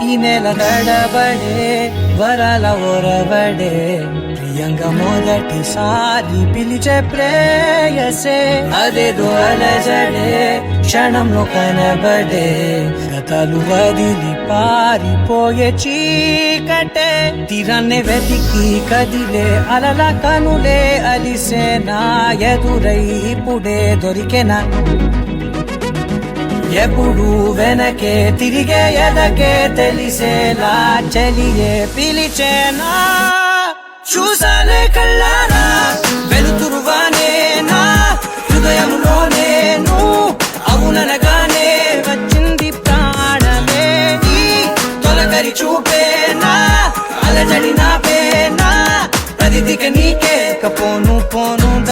ఈ నెల తడబడే వరాల ఒరబడే ప్రియంగా మొదటిసారి పిలిచే ప్రేయసే అదేదో అలజడే క్షణంలో కనబడే గతాలు వదిలి పారిపోయే చీకటే తీరాన్నే వెతికి కదిలే అలల కనులే అలిసే నా ఎదురై ఇప్పుడే దొరికెనా ఎప్పుడు వెనకే తిరిగే ఎదకే తెలిసేలా చెలియే పిలిచేనా చూసాలే కళ్ళారా వెలుతురువానే నా హృదయంలోనే అవుననగానే వచ్చింది ప్రాణమే ఈ తొలకరి చూపేనా అలజడి నా